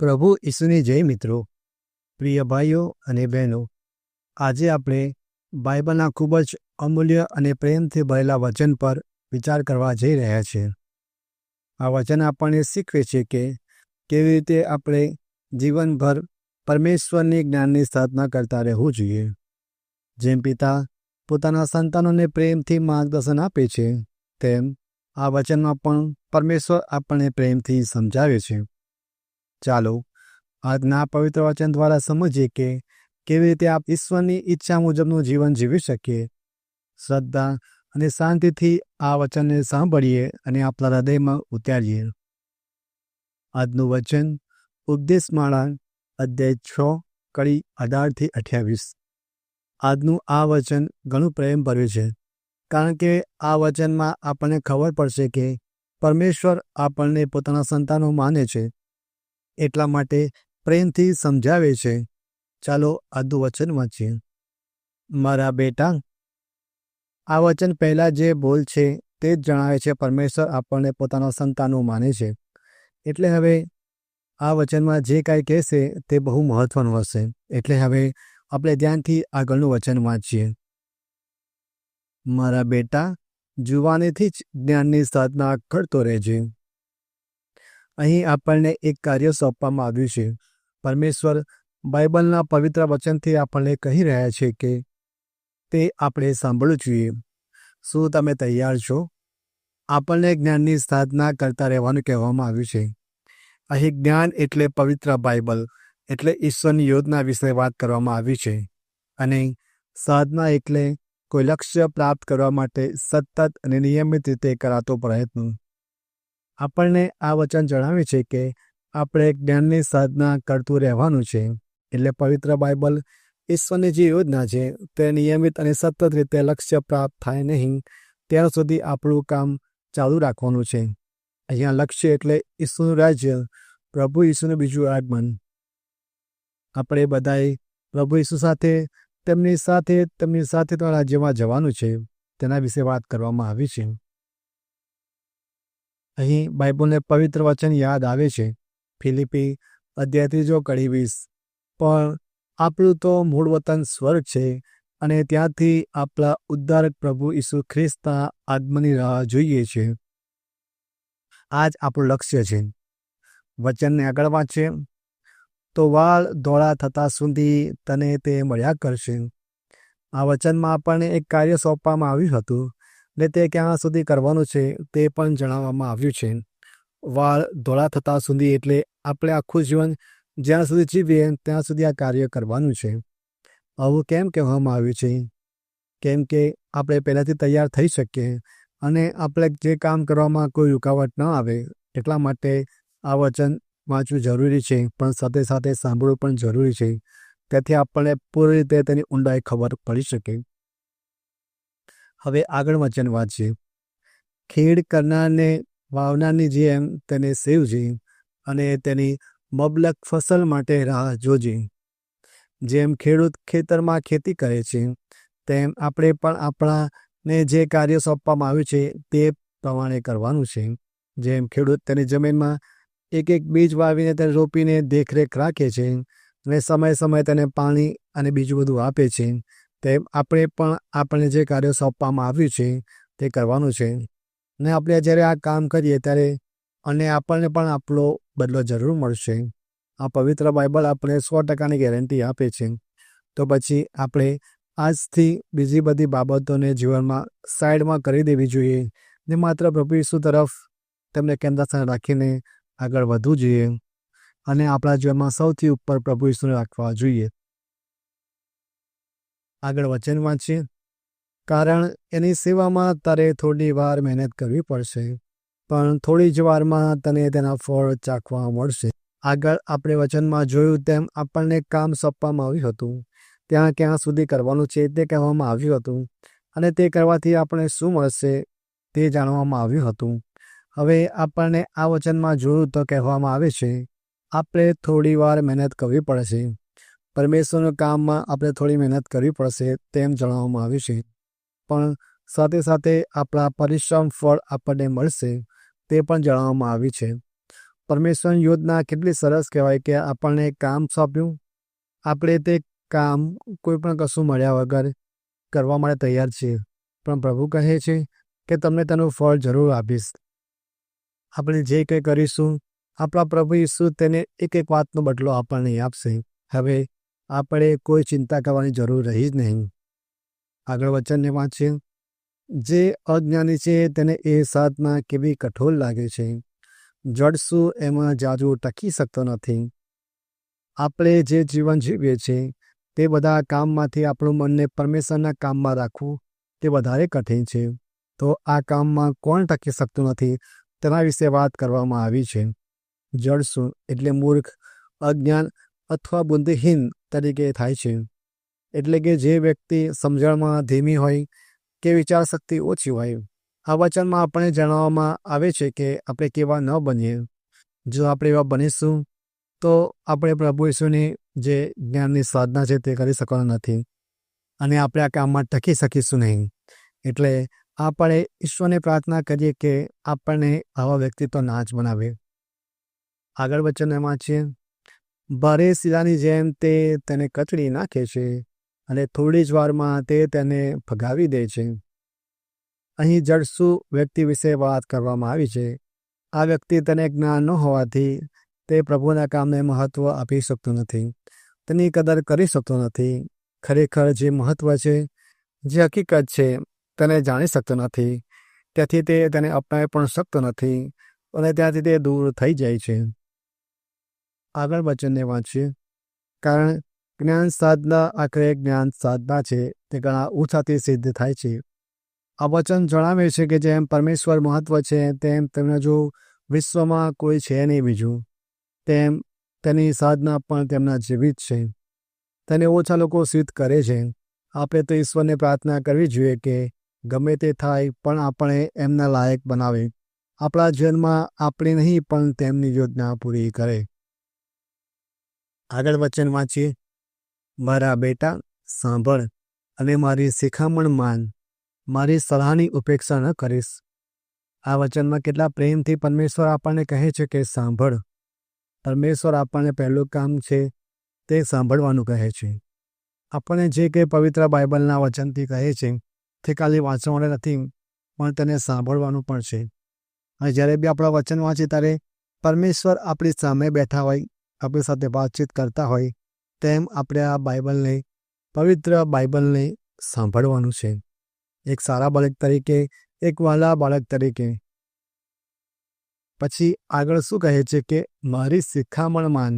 પ્રભુ ઈસુની જય મિત્રો, પ્રિય ભાઈઓ અને બહેનો, આજે આપણે બાઇબલના ખૂબ જ અમૂલ્ય અને પ્રેમથી ભરેલા વચન પર વિચાર કરવા જઈ રહ્યા છીએ. આ વચન આપણને શીખવે છે કે કેવી રીતે આપણે જીવનભર પરમેશ્વરની જ્ઞાનની સાધના કરતા રહેવું જોઈએ. જેમ પિતા પોતાના સંતાનોને પ્રેમથી માર્ગદર્શન આપે છે, તેમ આ વચનમાં પણ પરમેશ્વર આપણને પ્રેમથી સમજાવે છે. ચાલો આજના પવિત્ર વચન દ્વારા સમજીએ કે કેવી રીતે આપ ઈશ્વરની ઈચ્છા મુજબનું જીવન જીવી શકીએ. શ્રદ્ધા અને શાંતિથી આ વચનને સાંભળીએ અને આપણા હૃદયમાં ઉતારીએ. આજનું વચન ઉપદેશમાળા અધ્યાય 6 કડી 18-28. આજનું આ વચન ઘણું પ્રેમ ભર્યું છે, કારણ કે આ વચનમાં આપણને ખબર પડશે કે પરમેશ્વર આપણને પોતાના સંતાનો માને છે, એટલા માટે પ્રેમથી સમજાવે છે. ચાલો આજનું વચન વાંચીએ. મારા બેટા, આ વચન પહેલાં જે બોલ છે તે જ જણાવે છે પરમેશ્વર આપણને પોતાના સંતાનો માને છે. એટલે હવે આ વચનમાં જે કાંઈ કહેશે તે બહુ મહત્ત્વનું હશે. એટલે હવે આપણે ધ્યાનથી આગળનું વચન વાંચીએ. મારા બેટા, જુવાનીથી જ જ્ઞાનની સાધના કરતો રહેજે. અહીં આપણને એક કાર્ય સોંપવામાં આવ્યું છે. પરમેશ્વર બાઇબલના પવિત્ર વચનથી આપણને કહી રહ્યા છે કે તે આપણે સાંભળવું જોઈએ. શું તમે તૈયાર છો? આપણને જ્ઞાનની સાધના કરતા રહેવાનું કહેવામાં આવ્યું છે. અહીં જ્ઞાન એટલે પવિત્ર બાઇબલ એટલે ઈશ્વરની યોજના વિશે વાત કરવામાં આવી છે, અને સાધના એટલે કોઈ લક્ષ્ય પ્રાપ્ત કરવા માટે સતત અને નિયમિત રીતે કરાતો પ્રયત્ન. આપણને આ વચન જણાવે છે કે આપણે જ્ઞાનની સાધના કરતું રહેવાનું છે. એટલે પવિત્ર બાઇબલ ઈશ્વરની જે યોજના છે તે નિયમિત અને સતત રીતે લક્ષ્ય પ્રાપ્ત થાય નહીં ત્યાં સુધી આપણું કામ ચાલુ રાખવાનું છે. અહીંયા લક્ષ્ય એટલે ઈશ્વરનું રાજ્ય, પ્રભુ ઈસુનું બીજું આગમન. આપણે બધાએ પ્રભુ ઈસુ સાથે તેમની સાથે તો રાજ્યમાં જવાનું છે, તેના વિશે વાત કરવામાં આવી છે. અહીં બાઇબલને પવિત્ર વચન યાદ આવે છે. ફિલિપી અધ્યાય 3 કડી 20. પણ આપણું તો મૂળ વતન સ્વર્ગ છે, અને ત્યાંથી આપણા ઉદ્ધારક પ્રભુ ઈસુ ખ્રિસ્તના આગમનની રાહ જોઈએ છે. આ જ આપણું લક્ષ્ય છે. વચનને આગળ વાંચીએ તો વાળ ધોળા થતાં સુધી તને તે મળ્યા કરશે. આ વચનમાં આપણને એક કાર્ય સોંપવામાં આવ્યું હતું, ને તે ક્યાં સુધી કરવાનું છે તે પણ જણાવવામાં આવ્યું છે. વાળ ધોળા થતાં સુધી એટલે આપણે આખું જીવન જ્યાં સુધી જીવીએ ત્યાં સુધી આ કાર્ય કરવાનું છે. આવું કેમ કહેવામાં આવ્યું છે? કેમ કે આપણે પહેલાંથી તૈયાર થઈ શકીએ અને આપણે જે કામ કરવામાં કોઈ રૂકાવટ ન આવે. એટલા માટે આ વચન વાંચવું જરૂરી છે, પણ સાથે સાથે સાંભળવું પણ જરૂરી છે. તેથી આપણને પૂરી રીતે તેની ઊંડાઈ ખબર પડી શકે. હવે આગળ વચન વાંચીએ. ખેડ કરનારને વાવનારની જેમ તેને સેવજે, અને તેની મબલક ફસલ માટે રાહ જોજે. જેમ ખેડૂત ખેતરમાં ખેતી કરે છે, તેમ આપણે પણ આપણાને જે કાર્ય સોંપવામાં આવ્યું છે તે પ્રમાણે કરવાનું છે. જેમ ખેડૂત તેની જમીનમાં એક એક બીજ વાવીને તેને રોપીને દેખરેખ રાખે છે અને સમયે તેને પાણી અને બીજું બધું આપે છે, તેમ આપણે પણ આપણને જે કાર્ય સોંપવામાં આવ્યું છે તે કરવાનું છે. ને આપણે જ્યારે આ કામ કરીએ ત્યારે અને આપણને પણ આપણો બદલો જરૂર મળશે. આ પવિત્ર બાઇબલ આપણે 100%ની ગેરંટી આપે છે. તો પછી આપણે આજથી બીજી બધી બાબતોને જીવનમાં સાઈડમાં કરી દેવી જોઈએ ને માત્ર પ્રભુ ઈસુ તરફ તેમને કેન્દ્રસ્થાન રાખીને આગળ વધવું જોઈએ, અને આપણા જીવનમાં સૌથી ઉપર પ્રભુ ઈસુને રાખવા જોઈએ. આગળ વચન વાંચીએ. કારણ એની સેવામાં તારે થોડી વાર મહેનત કરવી પડશે, પણ થોડી જ વારમાં તને તેના ફળ ચાખવા મળશે. આગળ આપણે વચનમાં જોયું તેમ આપણને કામ સોંપવામાં આવ્યું હતું, ત્યાં ક્યાં સુધી કરવાનું છે તે કહેવામાં આવ્યું હતું, અને તે કરવાથી આપણે શું મળશે તે જાણવામાં આવ્યું હતું. હવે આપણને આ વચનમાં જોયું તો કહેવામાં આવે છે આપણે થોડી વાર મહેનત કરવી પડશે. પરમેશ્વરના કામમાં આપણે થોડી મહેનત કરવી પડશે તેમ જણાવવામાં આવ્યું છે. પણ સાથે સાથે આપણા પરિશ્રમ ફળ આપણને મળશે તે પણ જણાવવામાં આવ્યું છે. પરમેશ્વરની યોજના કેટલી સરસ કહેવાય કે આપણને કામ સોંપ્યું, આપણે તે કામ કોઈ પણ કશું મળ્યા વગર કરવા માટે તૈયાર છીએ, પણ પ્રભુ કહે છે કે તમને તેનું ફળ જરૂર આપીશ. આપણે જે કંઈ કરીશું આપણા પ્રભુ ઈસુ તેને એક એક વાતનો બદલો આપણને આપશે. હવે આપણે કોઈ ચિંતા કરવાની જરૂર રહી જ નહીં. આગળ વચનને વાંચીએ. જે અજ્ઞાની છે તેને એ સાધના કેવી કઠોર લાગે છે, જડશું એમાં જાજુ ટકી શકતો નથી. આપણે જે જીવન જીવીએ છીએ તે બધા કામમાંથી આપણું મનને પરમેશ્વરના કામમાં રાખવું તે વધારે કઠિન છે. તો આ કામમાં કોણ ટકી શકતું નથી તેના વિશે વાત કરવામાં આવી છે. જડશું એટલે મૂર્ખ, અજ્ઞાન અથવા બુદ્ધિહીન તરીકે થાય છે. એટલે કે જે વ્યક્તિ સમજણમાં ધીમી હોય કે વિચાર શક્તિ ઓછી હોય. આ વચનમાં આપણે જણાવવામાં આવે છે કે આપણે કેવા ન બનીએ. જો આપણે એવા બનીશું તો આપણે પ્રભુ ઈસુની જે જ્ઞાનની સાધના છે તે કરી શકવાના નથી અને આપણે આ કામમાં ટકી શકીશું નહીં. એટલે આપણે ઈશ્વરને પ્રાર્થના કરીએ કે આપણને આવા વ્યક્તિત્વ ના જ બનાવે. આગળ વચન વાંચીએ. ભારે શિલાની જેમ તે તેને કચડી નાખે છે અને થોડી જ વારમાં તે તેને ભગાવી દે છે. અહીં જડસુ વ્યક્તિ વિશે વાત કરવામાં આવી છે. આ વ્યક્તિ તેને જ્ઞાન ન હોવાથી તે પ્રભુના કામને મહત્ત્વ આપી શકતો નથી, તેની કદર કરી શકતો નથી. ખરેખર જે મહત્ત્વ છે, જે હકીકત છે તેને જાણી શકતો નથી. તેથી તે તેને અપનાવી પણ શકતો નથી અને ત્યાંથી તે દૂર થઈ જાય છે. આગળ વચનને વાંચીએ. કારણ જ્ઞાન સાધના આખરે જ્ઞાન સાધના છે તે ઘણા ઓછાથી સિદ્ધ થાય છે. આ વચન જણાવે છે કે જેમ પરમેશ્વર મહત્ત્વ છે તેમ તેમના જો વિશ્વમાં કોઈ છે નહીં બીજું, તેમ તેની સાધના પણ તેમના જેવી જ છે. તેને ઓછા લોકો સિદ્ધ કરે છે. આપણે તો ઈશ્વરને પ્રાર્થના કરવી જોઈએ કે ગમે તે થાય પણ આપણે એમના લાયક બનાવે, આપણા જીવનમાં આપણી નહીં પણ તેમની યોજના પૂરી કરે. આગળ વચન વાંચીએ. મારા બેટા સાંભળ અને મારી શિખામણ માન, મારી સલાહની ઉપેક્ષા ન કરીશ. આ વચનમાં કેટલા પ્રેમથી પરમેશ્વર આપણને કહે છે કે સાંભળ. પરમેશ્વર આપણને પહેલું કામ છે તે સાંભળવાનું કહે છે. આપણને જે કંઈ પવિત્ર બાઇબલના વચનથી કહે છે તે ખાલી વાંચવા માટે નથી પણ તેને સાંભળવાનું પણ છે. અને જ્યારે બી આપણા વચન વાંચીએ ત્યારે પરમેશ્વર આપણી સામે બેઠા હોય, આપણી સાથે વાતચીત કરતા હોય તેમ આપણે આ બાઇબલને, પવિત્ર બાઇબલને સાંભળવાનું છે. એક સારા બાળક તરીકે, એક વહાલા બાળક તરીકે. પછી આગળ શું કહે છે કે મારી શિખામણ માન.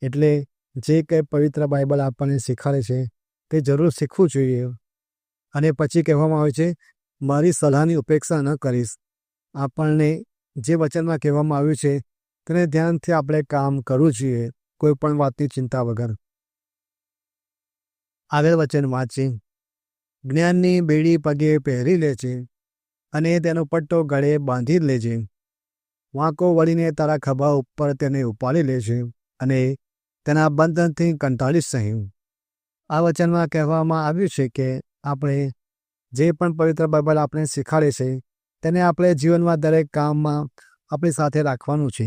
એટલે જે કંઈ પવિત્ર બાઇબલ આપણને શીખવાડે છે તે જરૂર શીખવું જોઈએ. અને પછી કહેવામાં આવે છે મારી સલાહની ઉપેક્ષા ન કરીશ. આપણને જે વચનમાં કહેવામાં આવ્યું છે તેને ધ્યાનથી આપણે કામ કરવું જોઈએ, કોઈ પણ વાતની ચિંતા વગર. આગળ વચન વાંચી. જ્ઞાનની બેડી પગે પહેરી લે છે અને તેનો પટ્ટો ગળે બાંધી લેજે. વાંકો વળીને તારા ખભા ઉપર તેને ઉપાડી લે છે અને તેના બંધનથી કંટાળીશ નહીં. આ વચનમાં કહેવામાં આવ્યું છે કે આપણે જે પણ પવિત્ર બાઇબલ આપણે શીખવાડે છે તેને આપણે જીવનમાં દરેક કામમાં આપણી સાથે રાખવાનું છે.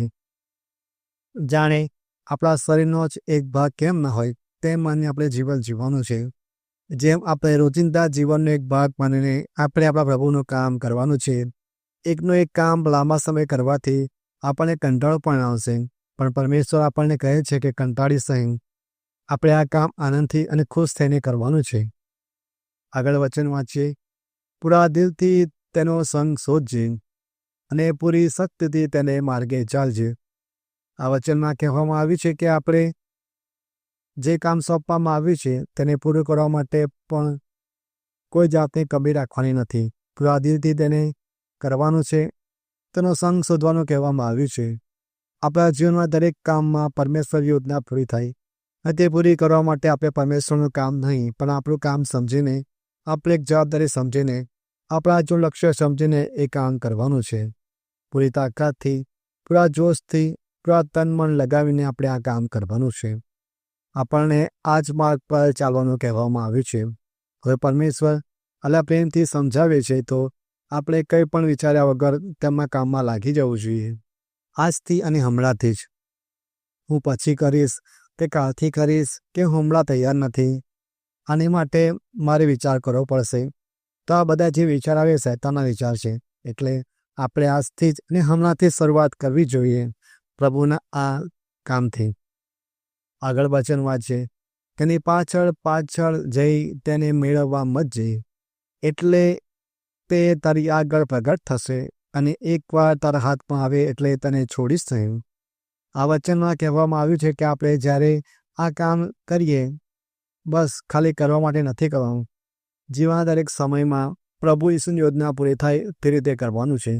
જાણે આપણા શરીરનો જ એક ભાગ કેમ ન હોય તેમ માની આપણે જીવન જીવવાનું છે. જેમ આપણે રોજિંદા જીવનનો એક ભાગ માનીને આપણે આપણા પ્રભુનું કામ કરવાનું છે. એકનું એક કામ લાંબા સમય કરવાથી આપણને કંટાળો પણ આવશે, પણ પરમેશ્વર આપણને કહે છે કે કંટાળીશ નહીં. આપણે આ કામ આનંદથી અને ખુશ થઈને કરવાનું છે. આગળ વચન વાંચીએ. પૂરા દિલથી તેનો સંગ શોધજે અને પૂરી શક્તિથી તેને માર્ગે ચાલજે. આ વચનમાં કહેવામાં આવ્યું છે કે આપણે જે કામ સોંપવામાં આવ્યું છે તેને પૂરું કરવા માટે પણ કોઈ જાતની કમી રાખવાની નથી. પૂરા દિલથી તેને કરવાનું છે. તેનો સંગ શોધવાનું કહેવામાં આવ્યું છે. આપણા જીવનમાં દરેક કામમાં પરમેશ્વર યોજના પૂરી થાય અને તે પૂરી કરવા માટે આપણે પરમેશ્વરનું કામ નહીં પણ આપણું કામ સમજીને, આપણે એક જવાબદારી સમજીને, આપણા જો લક્ષ્ય સમજીને એ કામ કરવાનું છે. પૂરી તાકાતથી, પૂરા જોશથી, પૂરા તન મન લગાવીને આપણે આ કામ કરવાનું છે. આપણને આ જ માર્ગ પર ચાલવાનું કહેવામાં આવ્યું છે. હવે પરમેશ્વર અલા પ્રેમથી સમજાવે છે તો આપણે કંઈ પણ વિચાર્યા વગર તેમના કામમાં લાગી જવું જોઈએ. આજથી અને હમણાંથી જ. હું પછી કરીશ કે કાલથી કરીશ કે હું હમણાં તૈયાર નથી, આની માટે મારે વિચાર કરવો પડશે. તો આ બધા જે વિચાર આવે શૈતાનના વિચાર છે. એટલે આપણે આજથી જ અને હમણાંથી શરૂઆત કરવી જોઈએ પ્રભુના આ કામથી. આગળ વચન વાંચે તેની પાછળ પાછળ જઈ તેને મેળવવા મત જઈ, એટલે તે તારી આગળ પ્રગટ થશે અને એકવાર તારા હાથમાં આવે એટલે તને છોડીશ નહીં. આ વચનમાં કહેવામાં આવ્યું છે કે આપણે જ્યારે આ કામ કરીએ, બસ ખાલી કરવા માટે નથી કરવાનું. જીવનના દરેક સમયમાં પ્રભુ ઈસુની યોજના પૂરી થાય તે રીતે કરવાનું છે.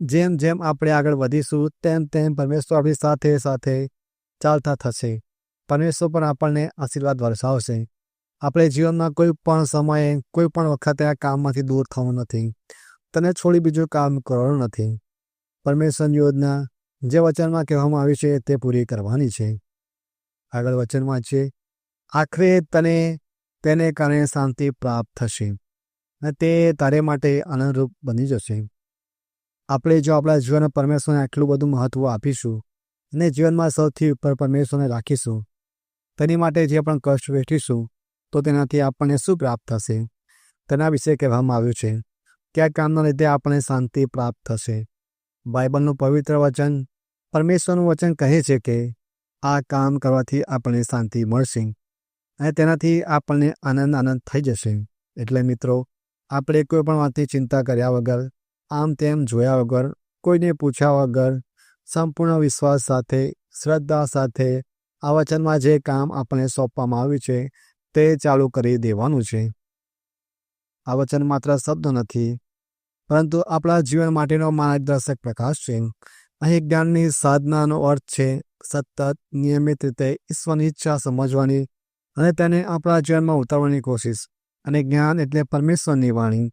જેમ જેમ આપણે આગળ વધીશું તેમ તેમ પરમેશ્વર આપણી સાથે સાથે ચાલતા થશે. પરમેશ્વર પણ આપણને આશીર્વાદ વરસાવશે. આપણે જીવનમાં કોઈ પણ સમયે કોઈ પણ વખતે આ કામમાંથી દૂર થવાનું નથી. તને છોડી બીજું કામ કરવાનું નથી. પરમેશ્વરની યોજના જે વચનમાં કહેવામાં આવી છે તે પૂરી કરવાની છે. આગળ વચનમાં છે આખરે તને તેને કારણે શાંતિ પ્રાપ્ત થશે અને તે તારે માટે આનંદરૂપ બની જશે. આપણે જો આપણા જીવનમાં પરમેશ્વરને આટલું બધું મહત્ત્વ આપીશું અને જીવનમાં સૌથી ઉપર પરમેશ્વરને રાખીશું, તેની માટે જે પણ કષ્ટ વેઠીશું, તો તેનાથી આપણને શું પ્રાપ્ત થશે તેના વિશે કહેવામાં આવ્યું છે કે આ કામના લીધે આપણને શાંતિ પ્રાપ્ત થશે. બાઇબલનું પવિત્ર વચન, પરમેશ્વરનું વચન કહે છે કે આ કામ કરવાથી આપણને શાંતિ મળશે અને તેનાથી આપણને આનંદ થઈ જશે. એટલે મિત્રો, આપણે કોઈ પણ વાતની ચિંતા કર્યા વગર, આમ તેમ જોયા વગર, કોઈને પૂછ્યા વગર, સંપૂર્ણ વિશ્વાસ સાથે, શ્રદ્ધા સાથે આ વચનમાં જે કામ આપણને સોંપવામાં આવ્યું છે તે ચાલુ કરી દેવાનું છે. આ વચન માત્ર શબ્દ નથી, પરંતુ આપણા જીવન માટેનો માર્ગદર્શક પ્રકાશ છે. અહીં જ્ઞાનની સાધનાનો અર્થ છે સતત નિયમિત રીતે ઈશ્વરની ઈચ્છા સમજવાની અને તેને આપણા જીવનમાં ઉતારવાની કોશિશ. અને જ્ઞાન એટલે પરમેશ્વરની વાણી,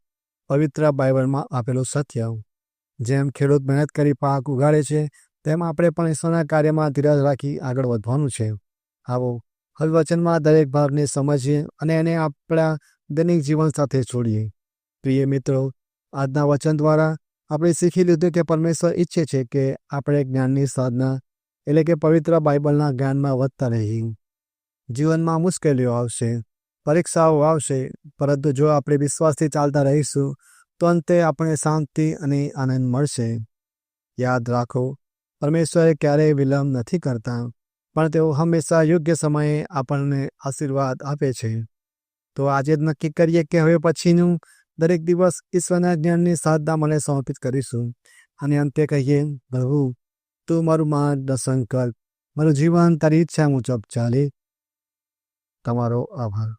પવિત્ર બાઇબલમાં આપેલું સત્ય. જેમ ખેડૂત મહેનત કરી પાક ઉગાડે છે, તેમ આપણે પણ ઈશ્વરના કાર્યમાં ધીરજ રાખી આગળ વધવાનું છે. આવો હવે વચનમાં દરેક ભાગને સમજીએ અને એને આપણા દૈનિક જીવન સાથે જોડીએ. પ્રિય મિત્રો, આજના વચન દ્વારા આપણે શીખી લીધું કે પરમેશ્વર ઈચ્છે છે કે આપણે જ્ઞાનની સાધના એટલે કે પવિત્ર બાઇબલના જ્ઞાનમાં વધતા રહીએ. જીવનમાં મુશ્કેલીઓ આવશે, પરીક્ષાઓ આવશે, પરંતુ જો આપણે વિશ્વાસથી ચાલતા રહીશું તો અંતે આપણને શાંતિ અને આનંદ મળશે. યાદ રાખો, પરમેશ્વરે ક્યારેય વિલંબ નથી કરતા, પણ તેઓ હંમેશા યોગ્ય સમયે આપણને આશીર્વાદ આપે છે. તો આજે જ નક્કી કરીએ કે હવે પછીનું દરેક દિવસ ઈશ્વરના જ્ઞાનની સાધના મને સમર્પિત કરીશું અને અંતે કહીએ, પ્રભુ, તું મારું માર્ગદર્શન કર, મારું જીવન તારી ઈચ્છા મુજબ ચાલે. તમારો આભાર.